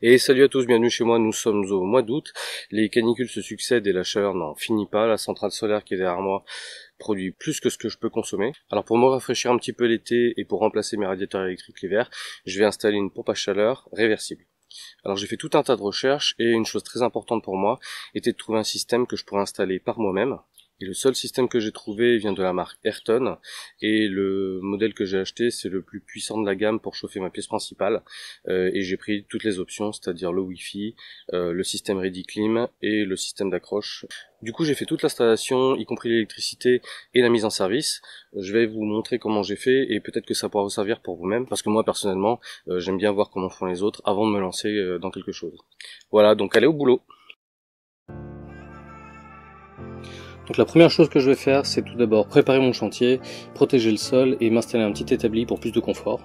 Et salut à tous, bienvenue chez moi, nous sommes au mois d'août, les canicules se succèdent et la chaleur n'en finit pas, la centrale solaire qui est derrière moi produit plus que ce que je peux consommer. Alors pour me rafraîchir un petit peu l'été et pour remplacer mes radiateurs électriques l'hiver, je vais installer une pompe à chaleur réversible. Alors j'ai fait tout un tas de recherches et une chose très importante pour moi était de trouver un système que je pourrais installer par moi-même. Et le seul système que j'ai trouvé vient de la marque Ayrton et le modèle que j'ai acheté c'est le plus puissant de la gamme pour chauffer ma pièce principale et j'ai pris toutes les options, c'est-à-dire le Wi-Fi, le système ReadyClim et le système d'accroche. Du coup j'ai fait toute l'installation, y compris l'électricité et la mise en service. Je vais vous montrer comment j'ai fait et peut-être que ça pourra vous servir pour vous-même parce que moi personnellement j'aime bien voir comment font les autres avant de me lancer dans quelque chose. Voilà, donc allez au boulot. Donc la première chose que je vais faire, c'est tout d'abord préparer mon chantier, protéger le sol et m'installer un petit établi pour plus de confort.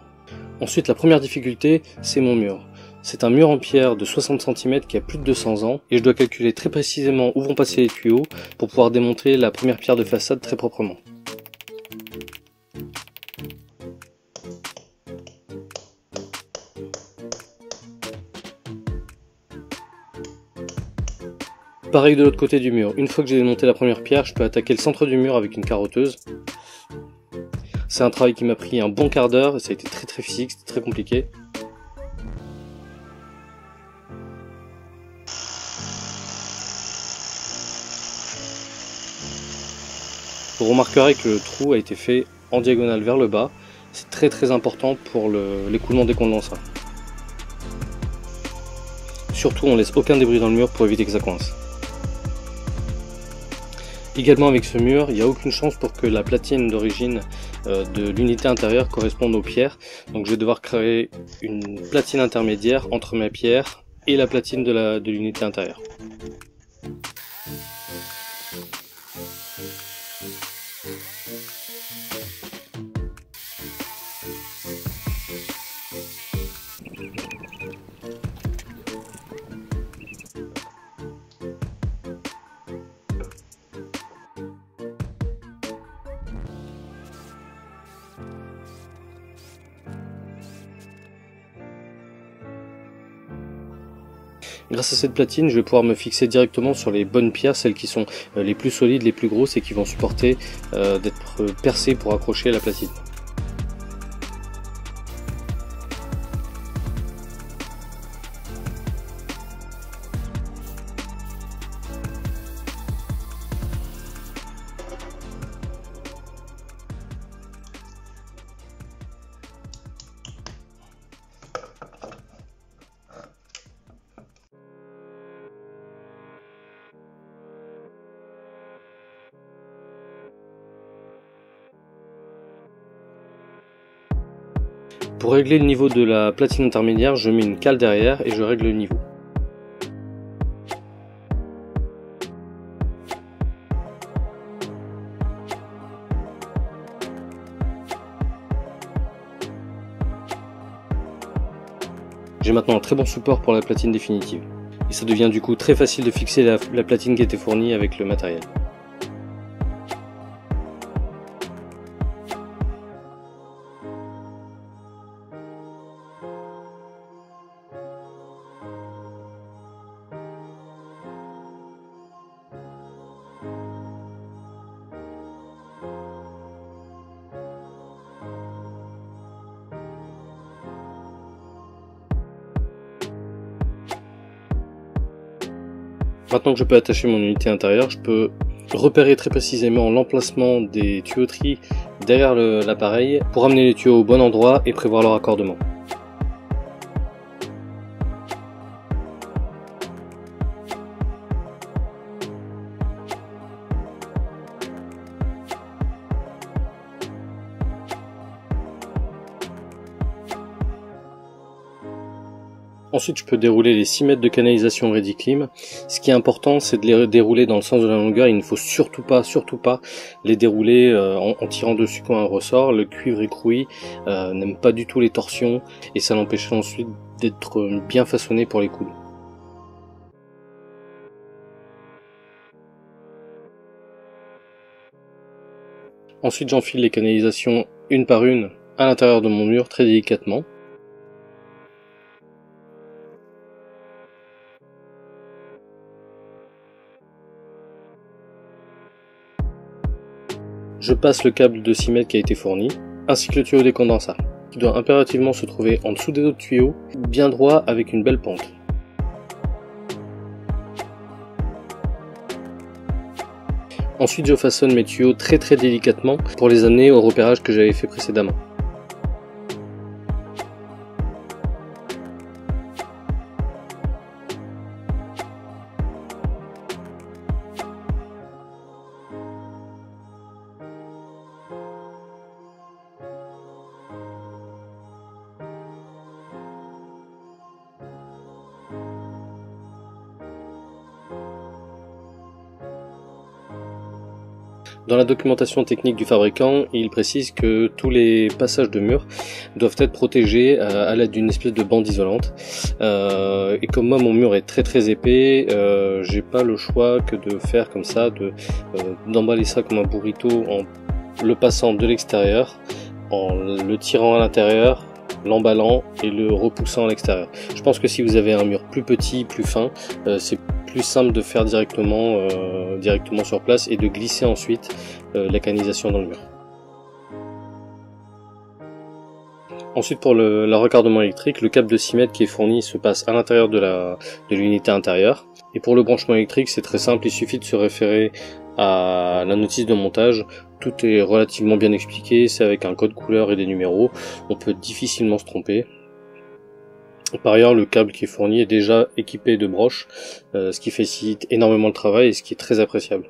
Ensuite, la première difficulté, c'est mon mur. C'est un mur en pierre de 60 cm qui a plus de 200 ans et je dois calculer très précisément où vont passer les tuyaux pour pouvoir démonter la première pierre de façade très proprement. Pareil de l'autre côté du mur, une fois que j'ai démonté la première pierre, je peux attaquer le centre du mur avec une carotteuse. C'est un travail qui m'a pris un bon quart d'heure et ça a été très physique, c'était très compliqué. Vous remarquerez que le trou a été fait en diagonale vers le bas, c'est très important pour l'écoulement des condensats. Surtout on laisse aucun débris dans le mur pour éviter que ça coince. Également avec ce mur, il n'y a aucune chance pour que la platine d'origine de l'unité intérieure corresponde aux pierres. Donc je vais devoir créer une platine intermédiaire entre ma pierre et la platine de l'unité intérieure. Grâce à cette platine, je vais pouvoir me fixer directement sur les bonnes pierres, celles qui sont les plus solides, les plus grosses et qui vont supporter d'être percées pour accrocher à la platine. Pour régler le niveau de la platine intermédiaire, je mets une cale derrière et je règle le niveau. J'ai maintenant un très bon support pour la platine définitive. Et ça devient du coup très facile de fixer la platine qui était fournie avec le matériel. Maintenant que je peux attacher mon unité intérieure, je peux repérer très précisément l'emplacement des tuyauteries derrière l'appareil pour amener les tuyaux au bon endroit et prévoir leur raccordement. Ensuite, je peux dérouler les 6 mètres de canalisation ReadyClim. Ce qui est important, c'est de les dérouler dans le sens de la longueur. Il ne faut surtout pas les dérouler en tirant dessus comme un ressort. Le cuivre écroué n'aime pas du tout les torsions et ça l'empêche ensuite d'être bien façonné pour les coudes. Ensuite, j'enfile les canalisations une par une à l'intérieur de mon mur très délicatement. je passe le câble de 6 mètres qui a été fourni, ainsi que le tuyau des condensats, qui doit impérativement se trouver en dessous des autres tuyaux, bien droit avec une belle pente. Ensuite, je façonne mes tuyaux très délicatement pour les amener au repérage que j'avais fait précédemment. Dans la documentation technique du fabricant, il précise que tous les passages de murs doivent être protégés à l'aide d'une espèce de bande isolante. Et comme moi mon mur est très épais, j'ai pas le choix que de faire comme ça, d'emballer ça comme un burrito en le passant de l'extérieur, en le tirant à l'intérieur, l'emballant et le repoussant à l'extérieur. Je pense que si vous avez un mur plus petit, plus fin, c'est plus simple de faire directement sur place et de glisser ensuite la canalisation dans le mur. Ensuite, pour le raccordement électrique, le câble de 6 mètres qui est fourni se passe à l'intérieur de l'unité intérieure. Et pour le branchement électrique, c'est très simple, il suffit de se référer à la notice de montage. Tout est relativement bien expliqué, c'est avec un code couleur et des numéros, on peut difficilement se tromper. Par ailleurs, le câble qui est fourni est déjà équipé de broches, ce qui facilite énormément le travail et ce qui est très appréciable.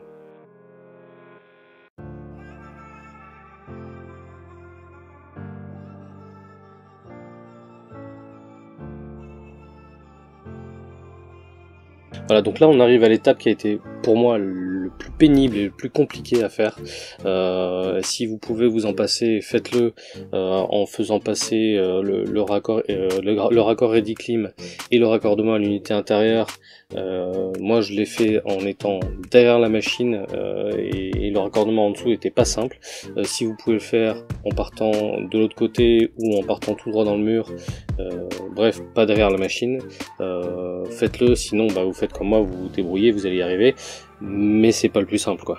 Voilà, donc là on arrive à l'étape qui a été pour moi le plus pénible et le plus compliqué à faire. Si vous pouvez vous en passer, faites-le en faisant passer le raccord Rediclim et le raccordement à l'unité intérieure. Moi je l'ai fait en étant derrière la machine et le raccordement en dessous était pas simple. Si vous pouvez le faire en partant de l'autre côté ou en partant tout droit dans le mur, bref, pas derrière la machine, faites-le, sinon bah, vous faites comme moi, vous vous débrouillez, vous allez y arriver, mais c'est pas le plus simple quoi.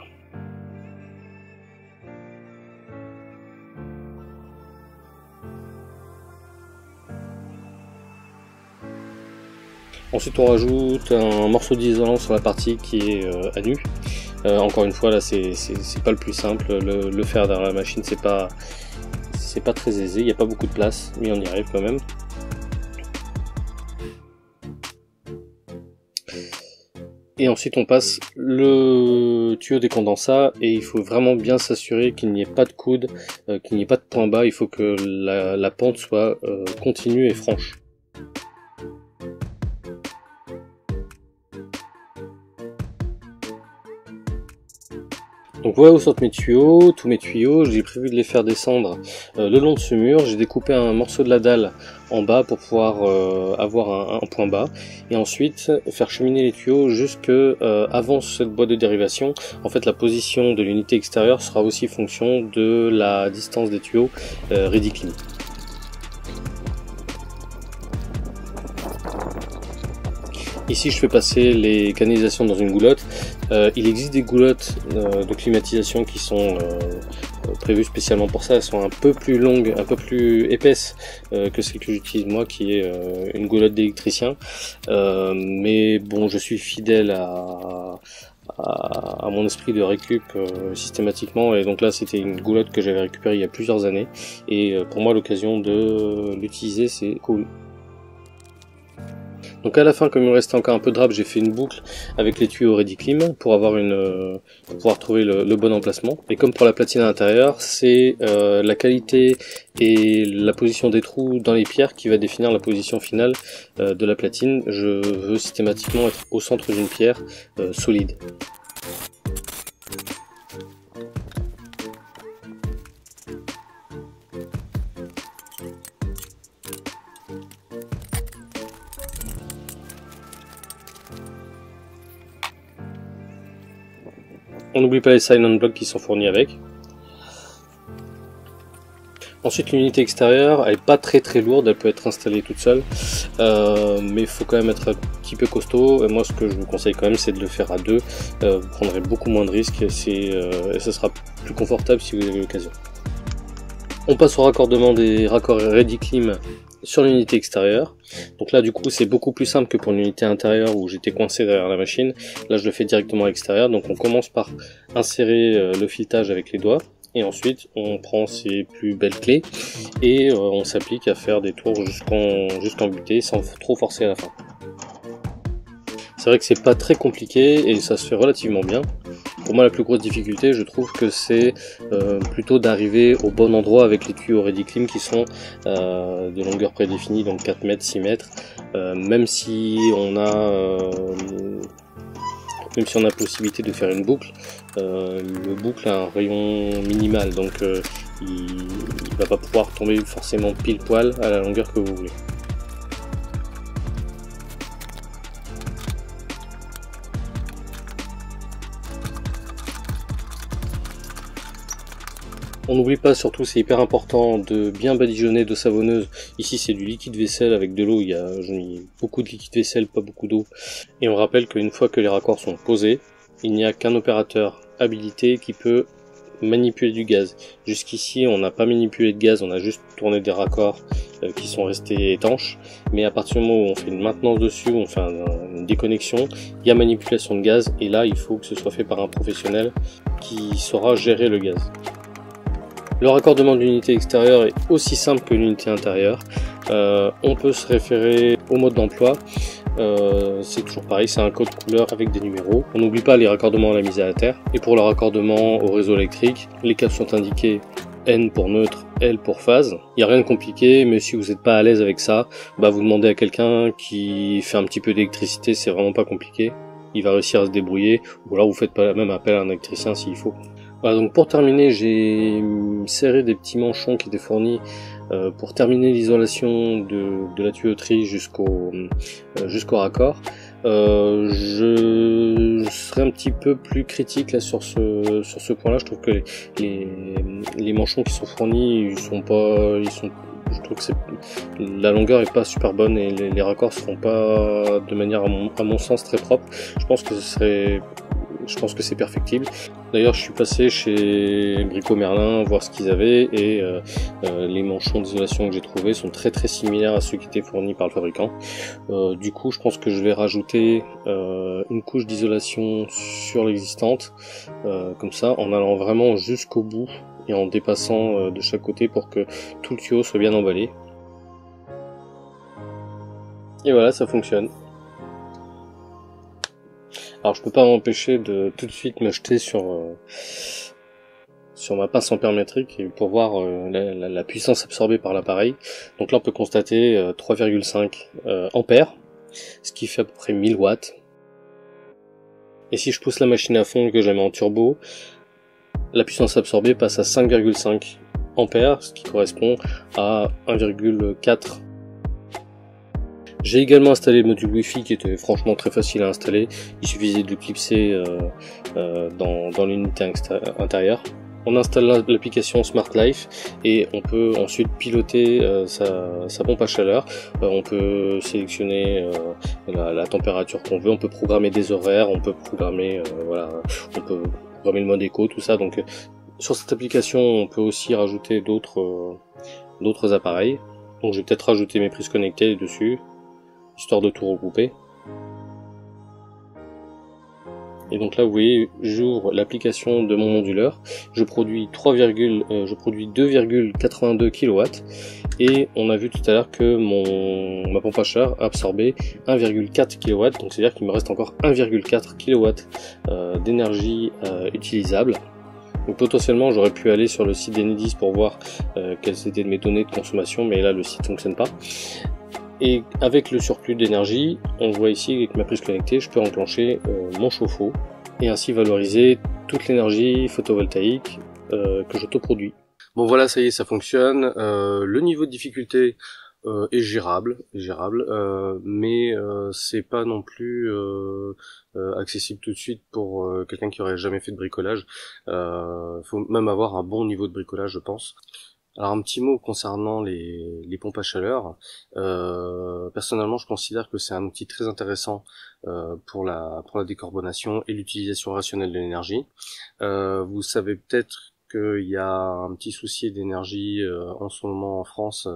Ensuite on rajoute un morceau d'isolant sur la partie qui est à nu. Encore une fois là c'est pas le plus simple, le faire derrière la machine c'est pas très aisé, il n'y a pas beaucoup de place, mais on y arrive quand même. Et ensuite on passe le tuyau des condensats et il faut vraiment bien s'assurer qu'il n'y ait pas de coude, qu'il n'y ait pas de point bas, il faut que la pente soit continue et franche. Donc voilà où sortent mes tuyaux, tous mes tuyaux, j'ai prévu de les faire descendre le long de ce mur, j'ai découpé un morceau de la dalle en bas pour pouvoir avoir un point bas, et ensuite faire cheminer les tuyaux jusque avant cette boîte de dérivation. En fait la position de l'unité extérieure sera aussi fonction de la distance des tuyaux Rediclim. Ici je fais passer les canalisations dans une goulotte. Il existe des goulottes de climatisation qui sont prévues spécialement pour ça. Elles sont un peu plus longues, un peu plus épaisses que celle que j'utilise moi, qui est une goulotte d'électricien. Mais bon, je suis fidèle à mon esprit de récup systématiquement, et donc là c'était une goulotte que j'avais récupérée il y a plusieurs années, et pour moi l'occasion de l'utiliser c'est cool. Donc à la fin, comme il me restait encore un peu de râpe, j'ai fait une boucle avec les tuyaux Rediclim pour avoir pour pouvoir trouver le bon emplacement. Et comme pour la platine à l'intérieur, c'est la qualité et la position des trous dans les pierres qui va définir la position finale de la platine. Je veux systématiquement être au centre d'une pierre solide. On n'oublie pas les silent blocks qui sont fournis avec. Ensuite l'unité extérieure, elle n'est pas très lourde, elle peut être installée toute seule, mais il faut quand même être un petit peu costaud. Et moi ce que je vous conseille quand même c'est de le faire à deux, vous prendrez beaucoup moins de risques et ce sera plus confortable si vous avez l'occasion. On passe au raccordement des raccords ReadyClim sur l'unité extérieure. Donc là du coup c'est beaucoup plus simple que pour l'unité intérieure où j'étais coincé derrière la machine. Là je le fais directement à l'extérieur. Donc on commence par insérer le filetage avec les doigts. Et ensuite on prend ses plus belles clés et on s'applique à faire des tours jusqu'en butée sans trop forcer à la fin. C'est vrai que c'est pas très compliqué et ça se fait relativement bien. Pour moi la plus grosse difficulté je trouve que c'est plutôt d'arriver au bon endroit avec les tuyaux ReadyClim qui sont de longueur prédéfinie, donc 4 mètres, 6 mètres. Même si on a possibilité de faire une boucle, le boucle a un rayon minimal, donc il va pas pouvoir tomber forcément pile poil à la longueur que vous voulez. On n'oublie pas, surtout c'est hyper important, de bien badigeonner de savonneuse. Ici c'est du liquide vaisselle avec de l'eau, j'ai mis beaucoup de liquide vaisselle, pas beaucoup d'eau. Et on rappelle qu'une fois que les raccords sont posés, il n'y a qu'un opérateur habilité qui peut manipuler du gaz. Jusqu'ici on n'a pas manipulé de gaz, on a juste tourné des raccords qui sont restés étanches. Mais à partir du moment où on fait une maintenance dessus, on fait une déconnexion, il y a manipulation de gaz et là il faut que ce soit fait par un professionnel qui saura gérer le gaz. Le raccordement de l'unité extérieure est aussi simple que l'unité intérieure. On peut se référer au mode d'emploi. C'est toujours pareil, c'est un code couleur avec des numéros. On n'oublie pas les raccordements à la mise à terre. Et pour le raccordement au réseau électrique, les câbles sont indiqués N pour neutre, L pour phase. Il n'y a rien de compliqué, mais si vous n'êtes pas à l'aise avec ça, vous demandez à quelqu'un qui fait un petit peu d'électricité, c'est vraiment pas compliqué. Il va réussir à se débrouiller, ou alors vous faites pas même appel à un électricien s'il faut. Voilà, donc pour terminer, j'ai serré des petits manchons qui étaient fournis pour terminer l'isolation de la tuyauterie jusqu'au raccord. Je serai un petit peu plus critique là sur ce point-là. Je trouve que les manchons qui sont fournis, je trouve que la longueur est pas super bonne et les raccords se font pas de manière à mon sens très propre. Je pense que c'est perfectible. D'ailleurs, je suis passé chez Brico Merlin voir ce qu'ils avaient et les manchons d'isolation que j'ai trouvés sont très très similaires à ceux qui étaient fournis par le fabricant. Du coup, je pense que je vais rajouter une couche d'isolation sur l'existante, comme ça, en allant vraiment jusqu'au bout et en dépassant de chaque côté pour que tout le tuyau soit bien emballé. Et voilà, ça fonctionne. Alors je peux pas m'empêcher de tout de suite me jeter sur ma pince ampère-métrique pour voir la puissance absorbée par l'appareil. Donc là on peut constater 3,5 ampères, ce qui fait à peu près 1000 watts. Et si je pousse la machine à fond et que je la mets en turbo, la puissance absorbée passe à 5,5 ampères, ce qui correspond à 1,4. J'ai également installé le module Wi-Fi qui était franchement très facile à installer. Il suffisait de clipser dans l'unité intérieure. On installe l'application Smart Life et on peut ensuite piloter sa pompe à chaleur. On peut sélectionner la température qu'on veut, on peut programmer des horaires, on peut programmer on peut programmer le mode éco, tout ça. Donc sur cette application, on peut aussi rajouter d'autres appareils. Donc je vais peut-être rajouter mes prises connectées dessus, histoire de tout regrouper. Et donc là vous voyez, j'ouvre l'application de mon onduleur, je produis 2,82 kW et on a vu tout à l'heure que ma pompe à chaleur a absorbé 1,4 kW, donc c'est à dire qu'il me reste encore 1,4 kW d'énergie utilisable. Donc potentiellement j'aurais pu aller sur le site d'Enedis pour voir quelles étaient mes données de consommation, mais là le site fonctionne pas. Et avec le surplus d'énergie, on voit ici avec ma prise connectée, je peux enclencher mon chauffe-eau et ainsi valoriser toute l'énergie photovoltaïque que j'autoproduis. Bon voilà, ça y est, ça fonctionne. Le niveau de difficulté est gérable, mais c'est pas non plus accessible tout de suite pour quelqu'un qui aurait jamais fait de bricolage. Faut même avoir un bon niveau de bricolage, je pense. Alors un petit mot concernant les pompes à chaleur. Personnellement, je considère que c'est un outil très intéressant pour la décarbonation et l'utilisation rationnelle de l'énergie. Vous savez peut-être qu'il y a un petit souci d'énergie en ce moment en France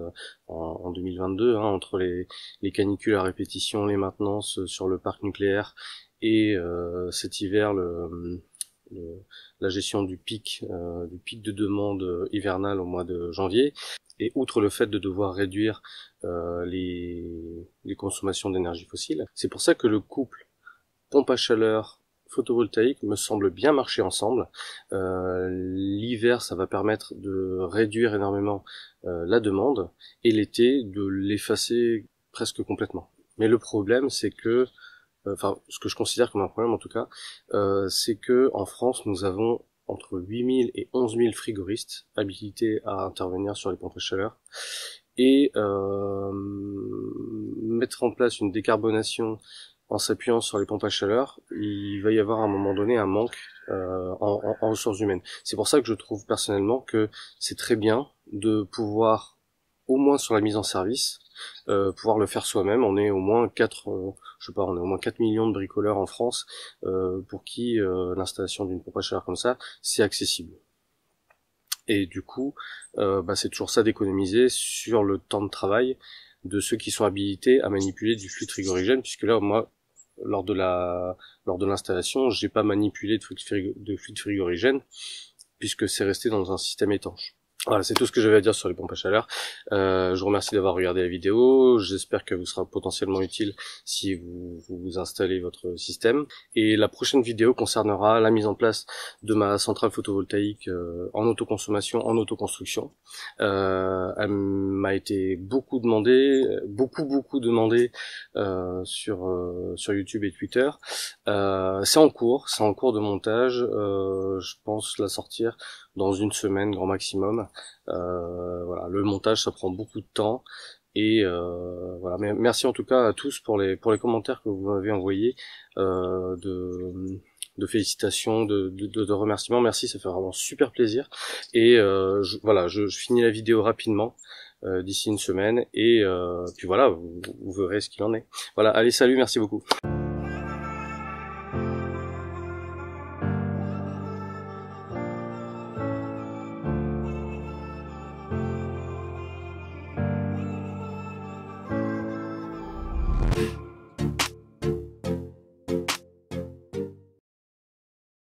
en 2022, hein, entre les canicules à répétition, les maintenances sur le parc nucléaire et cet hiver la gestion du pic de demande hivernale au mois de janvier. Et outre le fait de devoir réduire les consommations d'énergie fossile, c'est pour ça que le couple pompe à chaleur photovoltaïque me semble bien marcher ensemble. L'hiver, ça va permettre de réduire énormément la demande, et l'été, de l'effacer presque complètement. Mais le problème, c'est que, enfin, ce que je considère comme un problème en tout cas, c'est que en France, nous avons entre 8000 et 11 000 frigoristes habilités à intervenir sur les pompes à chaleur, et mettre en place une décarbonation en s'appuyant sur les pompes à chaleur, il va y avoir à un moment donné un manque en ressources humaines. C'est pour ça que je trouve personnellement que c'est très bien de pouvoir, au moins sur la mise en service, pouvoir le faire soi-même. On est au moins 4 millions de bricoleurs en France pour qui l'installation d'une pompe à chaleur comme ça, c'est accessible. Et du coup, c'est toujours ça d'économiser sur le temps de travail de ceux qui sont habilités à manipuler du fluide frigorigène, puisque là, moi, lors de l'installation, j'ai pas manipulé de fluide frigorigène, puisque c'est resté dans un système étanche. Voilà, c'est tout ce que j'avais à dire sur les pompes à chaleur. Je vous remercie d'avoir regardé la vidéo. J'espère qu'elle vous sera potentiellement utile si vous installez votre système. Et la prochaine vidéo concernera la mise en place de ma centrale photovoltaïque en autoconsommation, en autoconstruction. Elle m'a été beaucoup demandée sur YouTube et Twitter. C'est en cours de montage. Je pense la sortir dans une semaine grand maximum. Voilà, le montage ça prend beaucoup de temps, et voilà. Mais merci en tout cas à tous pour les commentaires que vous m'avez envoyés de félicitations, de remerciements. Merci, ça fait vraiment super plaisir. Et je finis la vidéo rapidement d'ici une semaine, et puis voilà, vous verrez ce qu'il en est. Voilà, allez, salut, merci beaucoup.